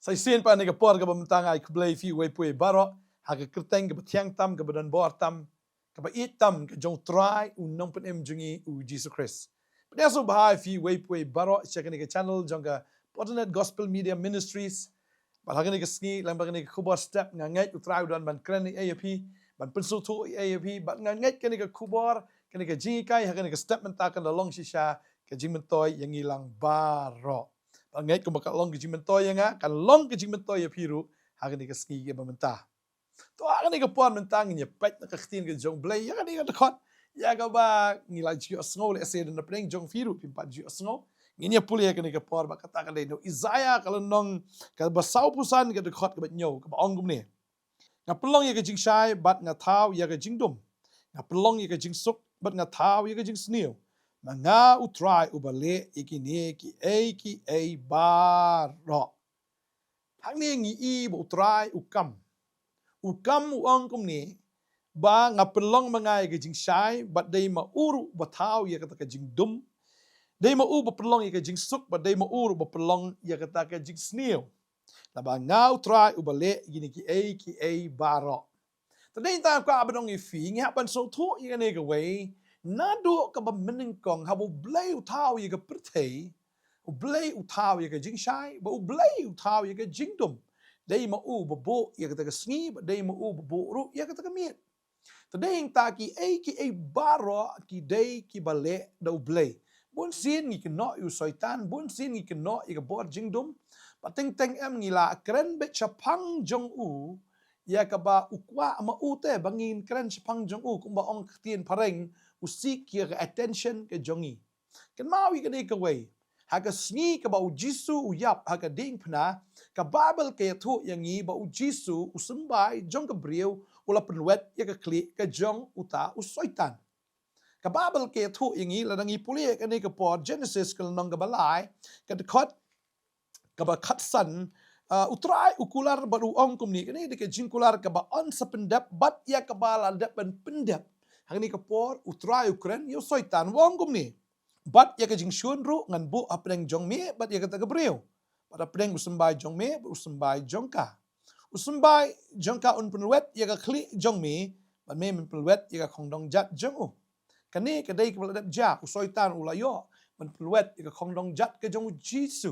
Sai sen pa ni ka por ka bamtang ai kublai fi we pui baro ha ka kerteng ka tiang tam ka badan bor tam ka ba it tam ka jong try u nong pen em jungi u Jesus Christ. Pada so bahai fi we pui baro check ni ka channel jong ka Potternet Gospel Media Ministries. Balagani ka ski lang bagani ka khubor step nga ngai u try don ban kren ni AAP ban pensu tu AAP ban nga ngai ka ni ka khubor ka ni ka jingi kai ha ka ni ka step menta ka long shisha ka jing mentoy yang ilang baro. Ngai ko maka long kijing mentoy nga kan long kijing mentoy piru ha ni ka ski ke bamenta to ha ni ka pon mentang ni pet na ka khtin ke jong blay ya ni ka khot ya ka ba ni la ji osngo le se na preng jong firu pim pa ji osngo ni puli ka ni ka por ba kata ka le no Isaiah ka nong ka ba sau pusan ka de khot ka ba nyo ka ba ong gum ni nga pelong ya ka jing shai bat nga thau ya ka jing dum nga pelong ya ka jing suk bat nga thau ya ka jing snew Manga utrai ubale ikini ki a baro. Hang ni ngi i bu utrai ukam. Ukam uang kum ni ba ngapelong mangai ke jing shai but dei ma uru batau ya kata ke jing dum. Dei ma u bapelong ya ke jing suk but dei ma uru bapelong ya kata ke jing snew. Laba ngau utrai ubale ikini ki a baro. Tadai ta ka abadong ifi ngi hapan so tu ya ne ke wei. Nado ka ba meningkong ha bu blay utaw ye ka pertei u blay utaw ye ka jing shai ba u blay utaw ye ka jing dum dei ma u bo ye ka sngi ba dei ma u bo ru ye ka miet tadeng ta ki a baro ki dei ki bale da u blay bun sin ni no yu soitan bun sin ni no ye ka bor jing dum ba teng em ngi la kren be chapang jong u ya ka ba ukwa ma u te bangin kren chapang jong u kum ba ong tien pareng u seek your attention ke jongi kan mawi ka dei ka wei ha ka sngi ka ba u jisu u yap ha ka ding pna ka bible ke thu yang i ba u jisu u sembai jong ka brieu ula penwet ya ka kli ka jong uta u soitan ka bible ke thu yang i la dang i puli ka nei ka por Genesis ka nong ka balai ka khot ka ba khat san utrai ukular ba u ong kum ni ka nei de ka jingkular ka ba on sapendap bat ya ka ba la dap ban pendap hang ni ka por utrai ukren yo soitan wong gum ni bat ya ka jing shun ru ngan bu apreng jong me bat ya ka ta ka breu pada apreng usembai jong me usembai jongka usembai jongka un penwet ya ka kli jong me bat me penwet ya ka khongdong jat jong u kani ka dei ka dap ja u soitan u la yo man penwet ya ka khongdong jat ka jong jisu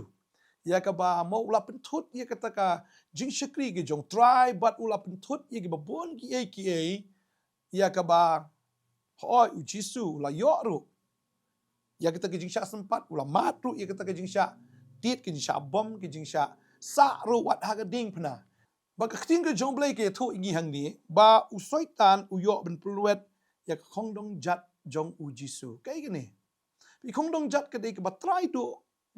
ya ka ba mo ula pentut ya ka ta ka jing shakri ke jong try bat ula pentut ya ka ba bon ki a ya ka ba hoi u jisu la yo ru ya kita ke jing sha sempat ula mat ru ya kita ke jing sha tit ke jing sha bom ke jing sha sa ru wat ha ga ding pna ba ka tin ke jong blai ke thu ingi hang ni ba u soitan u yo ben pulwet ya ka khong dong jat jong u jisu kai ke ni bi khong dong jat ke dei ke ba try do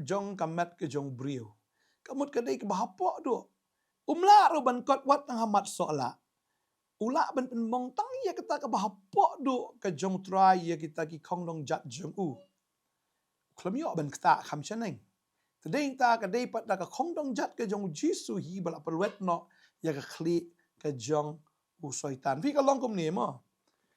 jong ka mat ke jong brio kamut ke dei ke ba hapo do umla ru ban kot wat tang hamat soala ula ban pen mong tang ya kita ka bahapok do ka jong try ya kita ki khong dong jat jong u khlam yo ban kta kham chaneng tadeng ta ka dei pat da ka khong dong jat ka jong jisu hi bala pelwet no ya ka khli ka jong u soitan vi ka long kum ni mo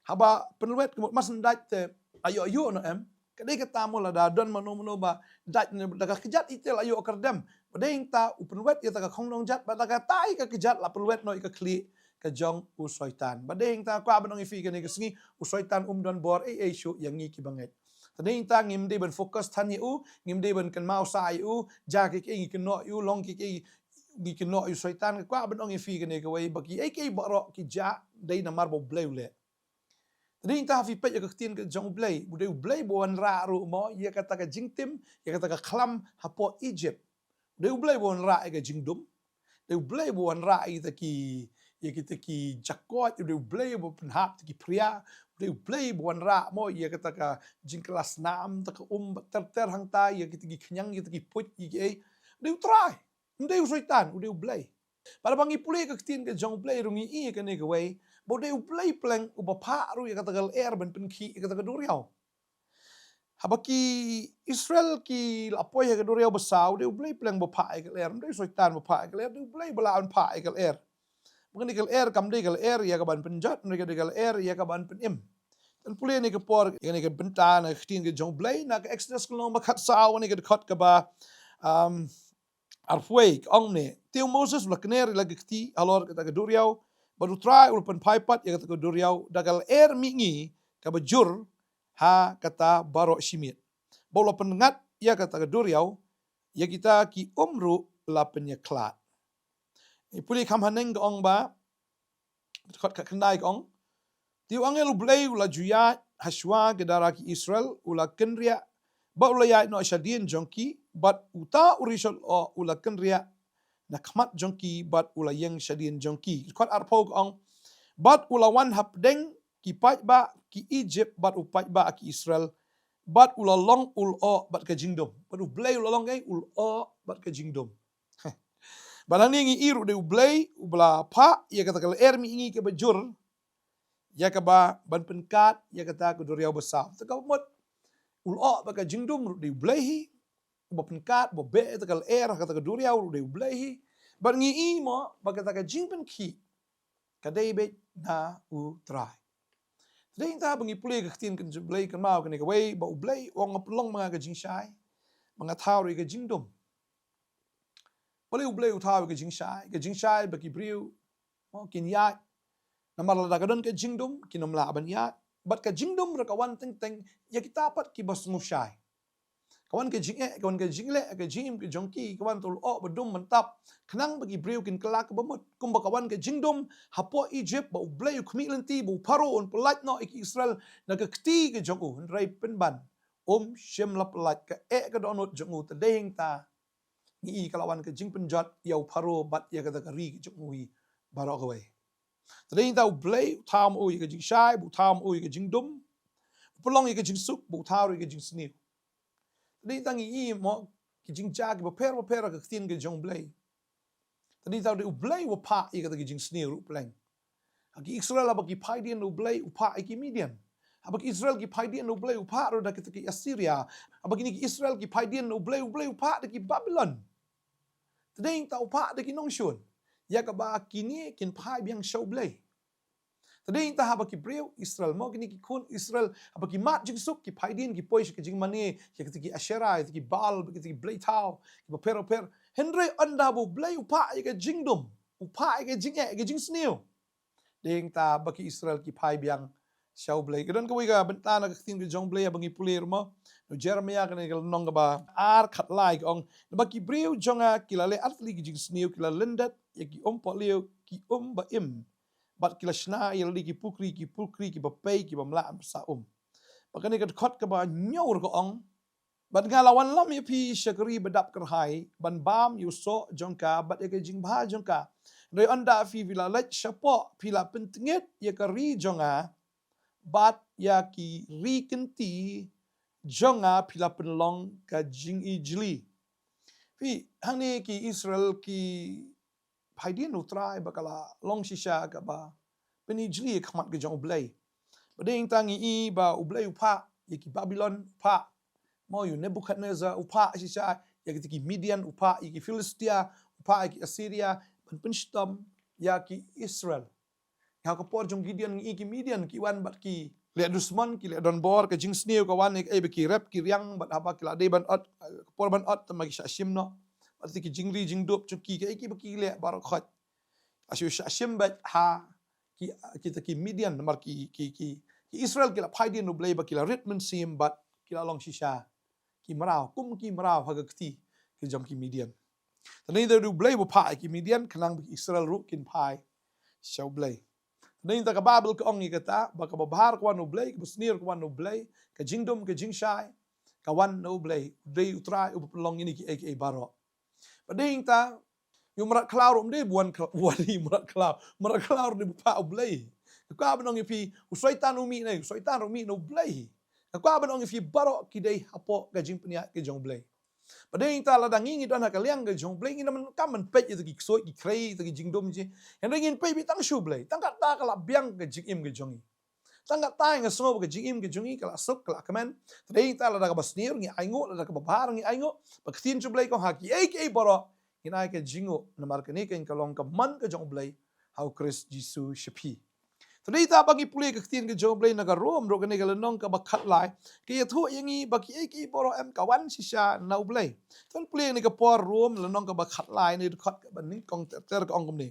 haba pelwet ka mas ndat te ayo ayo no em ka dei ka tamu la da don mano ba dat da ka kejat itel ayo kardem tadeng ta u pelwet ya ta ka khong dong jat ba da ka tai ka kejat la pelwet no ka khli ka jong u soitan badeng ta kwa banong ifi ka ni ka sngi u soitan don bor a shu yang ngi ki banget tadeng ta ngim de ban focus than ni u ngim de ban kan mau sai u ja ki ki ki no u long ki ki no u soitan kwa banong ifi ka ni ka wei baki ai baro ki ja dei na mar bo bleu le tadeng ta fi pe ya ka tin ka jong blei bu de blei bo an ra ru mo ya ka ta ka jingtim ya ka ta ka khlam hapo Egypt de blei bo an ra ka jingdum de blei bo an ra ta ki ya kita ki jakot udah blay bo penhap ki pria udah blay bo ra mo ya kita ka jing kelas 6 ta ka ter hang ta ya kita ki kenyang kita ki put ki udah try udah soitan udah blay pada bangi pulih ka tin ka jong blay rungi i ka ne ka wei bo de blay pleng u ba pha ru ya kata gal air ban pen ki kata ka duriau habaki Israel ki lapoy ka duriau basau de blay pleng bo pha ka air de soitan bo pha ka air de blay bala an pha ka air Mungkin igal air kam igal air ya kaban penjat mereka igal air ya kaban penim. Dan pulih ni ke por ni ke benta na khtin ke jong blai na ke exodus ko ma khat saw ni ke khot ka ba arfway ong ni teu Moses ula kener lagi keti alor kata keduriau baru try ul pen paipat ya kata keduriau dagal mingi ka bejur ha kata barok simit. Bola penengat ya kata keduriau ya kita ki umru la penyeklat. Puli kam haneng ong ba kat kendai ong tiu angel blay ula juyat haswa gedara ki Israel ula kenria ba ula ya no shadien jonki bat uta urisol o ula kenria na khamat jonki bat ula yang shadien jonki kat arpog ong bat ula wan hapdeng ki pai ba ki Egypt bat upai ba ki Israel bat ula long ul o bat ka jingdom bat u blay ula long ul o bat ka jingdom. Balang ni ngi iru de ublay ubla pa ya kata kala mi ingi ke bajur ya ka ba ban penkat ya kata ke duriau besar ta ka mot ul o ba ka jingdom ru de ublay hi ba penkat ba be ta kala kata ke duriau ru de ublay hi ban ngi i mo ba kata ka jingpen ki ka dei be na u try dei ta bangi pule ka tin kan blay kan mau kan ka wei ba ublay ong pelong mga ka jingshai mga thau ri ka jingdom Boleh ublay utaw ke jingshai bagi briu mo kinyat namar la dagadon ke jingdom kinom la ban ya bat ka jingdom ra kawan teng teng ya kita pat ki bas mushai kawan ke jingle ke jim ke jongki kawan tul o bedum mentap kenang bagi briu kin kelak bemut kum ba kawan ke jingdom hapo Egypt ba ublay khmi lenti bu paro on pelat no ik Israel na ke kti ke jongu rai penban shem la pelat ke ke donot jongu tedeng ta ni kalawan ke jing penjat yau paro bat ya kata kari ke jengui barok away. Tadi tau blay tam oi ke jing shai bu tam oi ke jing dum pelong ke jing suk bu tau ke jing sniu. Tadi tangi mo ke jing jag bu per ke tin ke jong blay. Tadi tau de blay wo pa ke kata ke jing sniu ru pleng. Aki Israel abaki paidian u blay u pa ki Midian. Abaki Israel ki paidian u blay u pa ro da ke Assyria. Abaki ni Israel ki paidian u blay u pa da ki Babylon. Tadeng tau pa de kinong shun. Ya ka ba kini kin pai biang show blay. Tadeng ta haba ki breu Israel mo kini ki kun Israel haba ki mat jing suk ki pai din ki poi ki jing mani ki ki Ashera ki Baal ki blay tau ki per Henry anda bu blay upa ka jingdom upa ka jing sniu. Deng ta ba ki Israel ki pai biang show blay. Kedon ka wiga bentana ka tin ki jong blay bangi pulir mo. No Jeremiah kan ngal nong ba ar khat lai ong ba ki breu jonga kilale atli ki jing sniu kila lendat ya ki po leo ki ba im bat kila shna ya li ki pukri ki ba pei ki ba mla sa bakani ka khot ka ba nyor ko ong bat ngalawan lam ya pi shakri badap kerhai ban bam yu so jongka bat ya ka jing ba jongka re anda fi vila lech shapo pila pentinget ya ka ri jonga bat ya ki ri kenti jonga pila penlong ka jing ijli. Pi hang ni ki Israel ki paidian utrai bakala long shisha ka ba penijli khamat ke jong ublay. Badeng tangi I ba ublay upa ya ki Babylon upa mo yu Nebuchadnezzar upa shisha ya ki Midian upa ya ki Philistia upa ya ki Assyria ban penstam ya ki Israel. Ya ka por jong Gideon I ki Midian ki wan bat ki le dusman ki le don bor ke jing sniu ka wan e be ki rep ki riang bat haba ki la de ban ot por ban ot tamagi shashim no bat ki jingri jing dop chuki ke ki be ki le bar khat ashu shashim bat ha ki Midian mar ki Israel ki la phaidin no blay ba ki la ritman sim bat ki la long shisha ki marau ha ga kti ki jom ki Midian tani de du blay bo pa ki Midian kanang ki Israel ru kin pai shaw blay Nên ta ka Bible ka ong kata baka babahar ko no blay ka snir ko no blay ka jingdom ka jingshai ka wan no blay day utrai upelong ini ki aka baro. Pading ta yung marat klaur de buan ni marat klaur de pa blay. Ka banong ifi usaitan umi no blay. Ka banong ifi baro ki day hapo ka jingpnya ka jong blay. Padeng ta la dangingi don ka liang ke jong blay naman kaman pet itu ki soi ki krei itu ki jingdom je yang ringin pe bi tang shu blay tang ta kala biang ke jingim ke jongi tang ta nga so ke jingim ke jongi kala sok kala kaman padeng ta la ka basnir ngi aingo la ka babar ngi aingo paktin chu blay ko ha ki ai boro ina ke jingo na mar ke ni ke kalong ka man ke jong blay how Chris Jisu shapi Tadi ta bagi pulih ke tin ke jong blay naga rom ro kene ke lenong ke bakat lai ke thu yangi bagi ki boro em kawan shisha nau blay ton pulih ni ke por rom lenong ke bakat lai ni dekat ke baning kong ter ke ong ni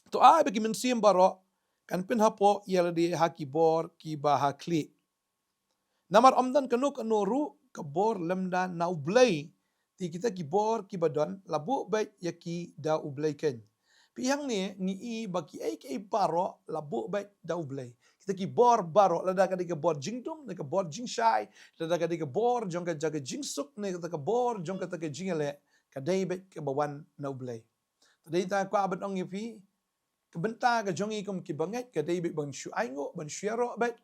to ai bagi men sim baro kan pin hapo yela di haki bor ki ba hakli namar omdan kanu kanu ru ke bor lemda nau blay ti kita ki bor ki badon labu baik yaki da ublay ken pihang ni ngi bagi ai ke baro labu baik da ublay kita ki bor baro lada ka ke bor jingdum ne ke bor jingshai lada ka ke bor jong ka jaga jingsuk ne ka bor jong ka ke jingale ka dai baik ke bawan na ublay tadai ta kwa abad ong pi kebenta ke jongi kum ki banget ke dai baik bang shu aingo ban syaro baik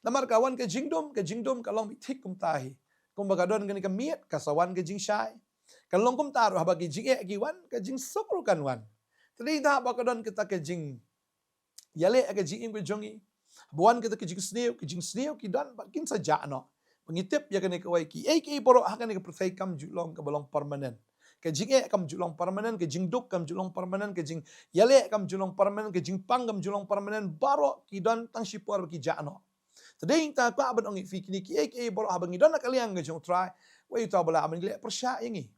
namar kawan ke jingdum kalong bi thik kum tahi kum bagadon ke ni ke miet kasawan ke jingshai kalong kum taruh bagi jinge ki wan ke jingsuk rukan wan tadi dah bakadon kita ke jing yale ke jing ke jongi buan kita ke jing sneu ki dan bakin saja no pengitip ya kene ke wai ki ke boro ha kene ke persai kam julong ke balong permanen ke jing kam julong permanen ke jing duk kam julong permanen ke jing yale kam julong permanen ke jing pang kam julong permanen baro ki dan tang sipor ki jano tadi ta ka abang ngi fi kini ki boro ha bangi dan kalian ke jong try wai ta bala amen le persya yangi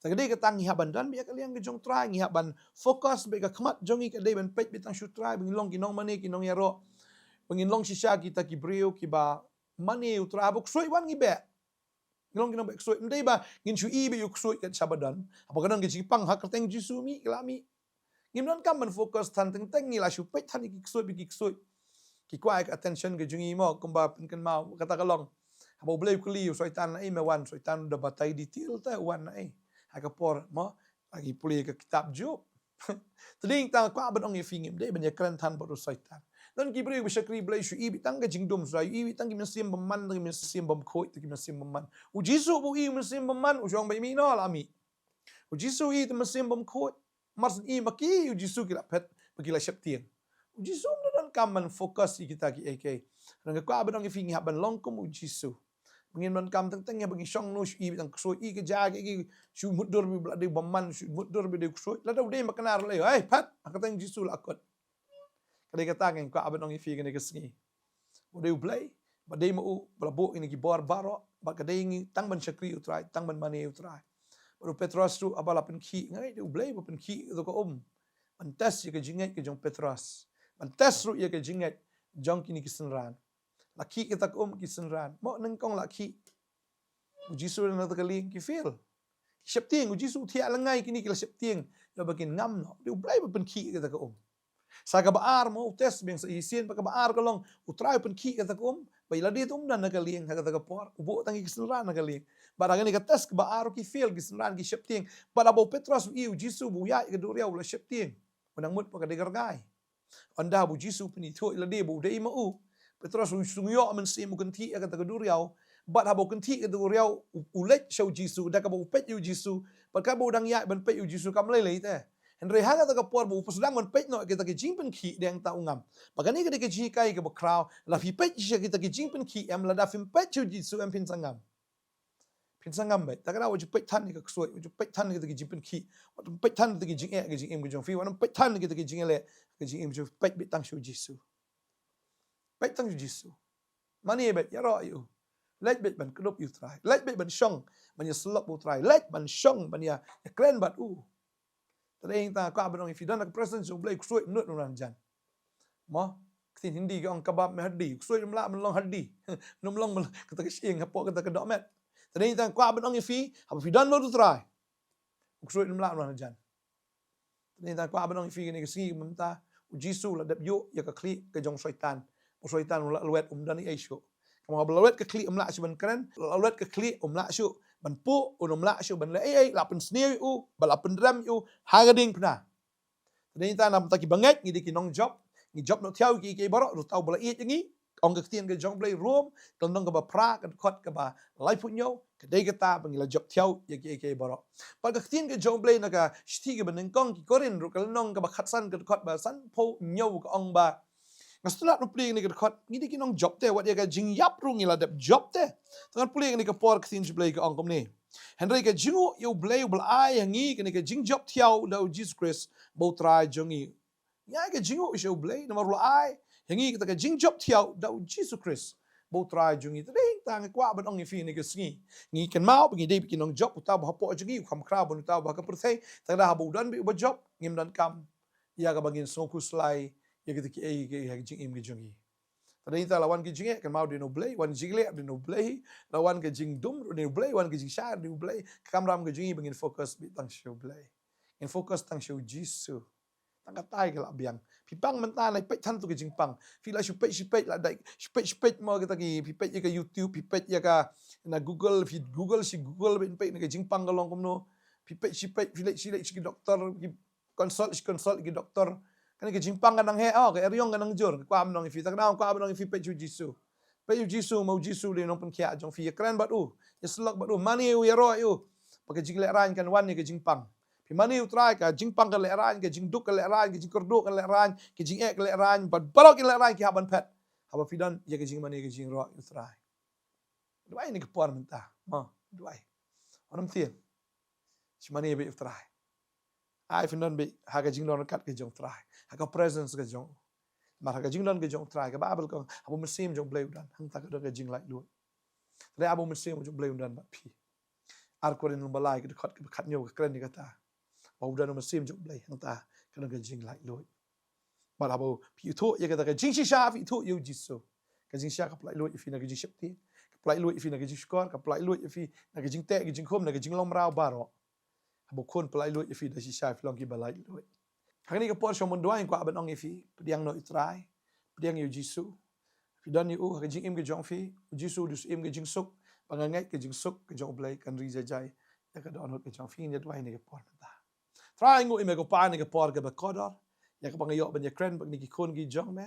Tagadi ka tang hihaban dan biya kalian ke jong try hihaban fokus be ka khamat jongi ka dei ban pet bitang shu try bingilong kinong mane kinong yaro bingilong shisha kita ki brio ki ba mane utra buk soi wan ngi be ngilong kinong be soi ndei ba ngin shu be yuk soi ka sabadan apa kadang ke jipang hak teng jisu mi kelami ngimnon kam ban fokus tan teng teng ngi la shu pet tan ki soi bi ki soi ki kwai ka attention ke jongi mo kumba kan mau kata kalong apa boleh kuli soi tan ai me wan soi tan da batai detail ta wan ai Hakapor mo lagi pulih ke kitab Job. Tadi ta kwa ban ong fingim dei ban yakran tan boru saitan. Dan kibri bishakri blai shu ibi tang ke jingdum sra ibi tang ki mesim beman tang mesim bem khoi tang mesim beman. U jisu bu i mesim beman u jong bai mi no lami. U jisu i tang mesim bem khoi mas i maki u jisu kila pet bagi la shep tiang. U jisu dan kaman fokus i kita ki ak. Dan kwa ban ong fingi haban longkum u jisu. Mungkin man kam teng ya bagi syong no i tang ksoi i ke jaga ki shu mudur bi blade baman shu mudur bi de ksoi la dau de makanar le ai pat akatang jisu la akot kadai kata ngeng ka aban ong fi ke sengi ude blai ba de mu blabo ini ki bor baro ba kadai ngi tang ban syakri utrai tang ban mane utrai baru petros tu abala pen ki ngai de blai ba pen ki to ko man tes ye ke jingai ke jong petros man tes ru ye ke jingai jong kini kisenran laki kita ki senran mo neng kong laki ujisu na ta kali ki feel Siap tiang ujisu tia lengai kini kila siap tiang ya bakin ngam no dia blai pen ki kita ka Saga baar mo tes beng sa isin pa baar kalong utrai pen ki kata ko bai la dia dan na kali kata ka por ubo tangi kisenran na kali bara gani ka tes ka baar ki feel kisenran ki siap tiang bara bo petros i ujisu bu ya ka duria ula siap tiang menang mut pa ka degargai anda bu jisu peni tho ila dia bu dei mau petros sungyo men sim kan ti kata ka duria bat habo kenti ke du riau ulet show jisu da ka bo pet yu jisu pat ka bo dang ya ban pet yu jisu kam le te henry ha ka ka por bo pusdang ban pet no ke ta ke jingpen ki deng ta ungam bagani ke ji kai ke bo kraw la fi pet ji ke ta ke jingpen ki em la da fim pet yu jisu em pin sangam bet ta ka wo ji pet tan ke ksoi wo ji pet tan ke ta ke jingpen ki wo pet tan ke jing e ke jing em ke jong fi wo pet tan ke ta ke jing le ke jing em jo pet bit tang show jisu pet tang jisu mani bet ya ro yu Let bet ban kelup you try. Let bet ban syong ban ya selop you try. Let ban syong ban ya kren bat Tadi ta ka ban if you don't present so blai kusoi menut orang jan. Mo tin hindi ke ong kabab me hadi. Kusoi mla melong hadi. Num long kata ke sieng hapo kata ke dok met. Tadi ta ka ban if you don't know to try. Kusoi mla orang jan. Tadi ta ka ban if ni ke singi menta ujisu la dap yo ya ka kli ke jong syaitan. Syaitan la luet dan ai syo. Kamu balawet ke klik umlak syu ban keren, balawet ke klik umlak syu ban pu umlak syu ban le ai la pen snew u, bala pen dram u, hagading pna. Tadi ta nam ta ki banget ngi di ki nong job, ngi job no tiau ki baro ru tau bala i ngi, ong ke tien ke jong blai room, ke nong ke ba pra ke khot ke ba lai pu nyo, ke dei ke ta bangi la job tiau ya ki baro. Pa ke tien ke jong blai na ka sti ke ban kong ki korin ru ke nong ke ba khatsan ke khot ba san po nyo ke ong ba Ngastulat no puli ni kat ngidi kinong job te wat ya ka jing yap rung ila dep job te tangan puli ni ka por ksin blai ka ongkom ni Henry ka jingu yo blai bl ai hangi ni ka jing job tiao da Jesus Christ bo try jongi ya ka jingu is yo blai no mar ai yang ini kita ke jing job tiao dau Jesus Christ bau try jungi tading tang kwa ban ong fi ni ke sngi ngi kan mau bagi dei bikin ong job uta ba po jungi kham kra bon uta ba ka perthei ta da habu dan bi ba job ngim dan kam ya ka bangin soku slai ya kita ki ai ke jing im ge jungi tading ta lawan ke jinge kan mau di no blay wan jingle di no blay lawan ke jing dum di no blay wan ke jing sha di no blay kamram ke jungi bangin fokus bi tang show blay in fokus tang show Jesus tang katai ke la biang pipang mentah lai pet tan tu ke jingpang fila shupet la dai shupet mo kita ki pipet ya ke YouTube pipet ya ka na Google feed Google si Google ben pet ke jingpang kalong komno pipet fila si doktor ki consult ki doktor kan ke jingpang kanang he ke eriong kanang jur kwa mnong fi tak naw kwa mnong fi pet ju jisu pet ju jisu mau jisu le nong pen kia jong fi kran bat ya slok bat mani u ya ro yu pakai jingle ran kan wan ni ke jingpang Pimani utrai ka jing pang ka le ran ka jing duk ka le ran ka jing kordo ka le ran ka jing ek le ran but barok le ran ki haban pet haba fidan ya ka jing mani ka jing ro utrai duai ni ka por menta ma duai onam tien chimani be utrai ai fidan be ha ka jing don kat ka jong trai ha ka presence ka jong mar ha ka jing don ka jong trai ka babel ka haba mesim jong bleu dan hang ta ka jing lai lu re abo mesim jong bleu dan ba pi ar ko ren balai ka khat nyo ka kren ni ka ta Baudan nama sim jom blay hang ta kana ka jing lai loi mar abo pi thu ya ka jing shisha fi thu yu jisu ka jing sha ka plai loi fi na ka jing shapti ka plai loi fi na ka jing skor ka plai loi fi na ka jing te ka jing khom na ka jing lom rao baro abo khon plai loi fi da shisha fi long ki balai loi hang ni ka por shomon doai ko aban ong fi pediang no itrai pediang yu jisu fi dan yu ka jing im ka jong fi jisu dus im ka jing suk pangangai ka jing suk ka jong blay kan ri jai ya ka don ka jong fi ni doai ni ka por ta Try ngu ime go pa ni ke por ke bekodor. Ya ke pangayo ben ye kren bag ni ki kon gi jong me.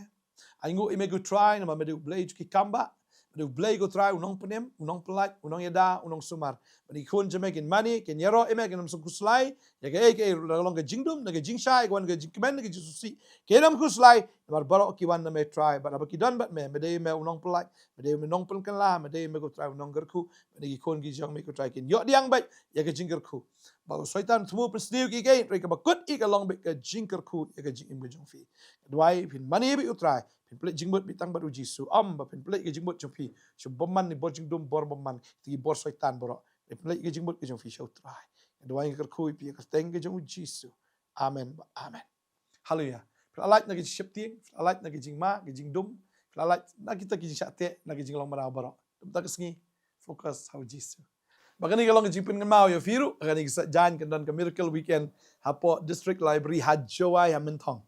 Ai ngu ime go try na ma me du blay ki kamba. Me du blay go try unong penem, unong pelat, unong yada, unong sumar. Bani kon jeme kin mani, kin yero ime kin nam kuslai. Ya ke long ke jingdum, na ke jingshai, wan ke jingmen na ke jisusi. Ke nam kuslai, mar baro ki wan na me try, but abaki don bat me de me unong pelat, me de me nong pen kan la, me de me go try unong gerku, me ki kon gi jong me go try kin yo diang bat, ya ke jingerku. Bago soitan tumu persdiu ki gain reka bakut ik along bit ka jinker ku ya ka jing im jong fi dwai pin mani bi utrai pin plet jingbut bi tang badu jisu ba pin plet ka jingbut jong fi so bomman ni bor jingdum bor bomman ti bor soitan boro pin plet ka jingbut ka jong fi so trai dwai ker ku pi ka teng ka jong jisu amen amen hallelujah alat na ki shipti alat na ki jingma ki jingdum alat na kita ki jate na ki jinglong mara boro ta ka sngi focus how jisu Bagani kalau ngejipin mau ya firu, agani jalan kan ke miracle weekend hapo district library hajawai hamentong.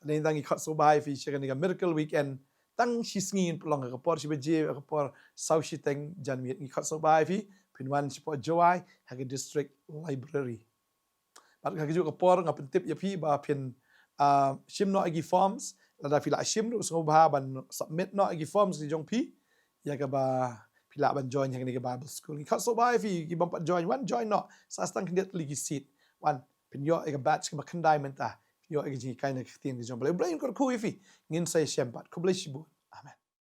Tadi tangi kat sobai fi shagani ke miracle weekend tang shisngin pelong ke por sibeje ke por sau shiteng jan mi kat sobai fi pinwan sipo jawai hage district library. Bat hage ju ke por ngapin tip ya fi ba pin shim no agi forms lada fi la shim no soba ban submit no agi forms di jong pi ya ke ba Pila ban join yang ni ke Bible school. Ni kat so bai fi ki bampat join one join no. Sastang kendet lagi seat. One pin yo ega batch ke bakandai menta. Yo ega jingi kaina ke tin ke jom. Boleh ko ku fi ngin sai syempat. Ko boleh sibu.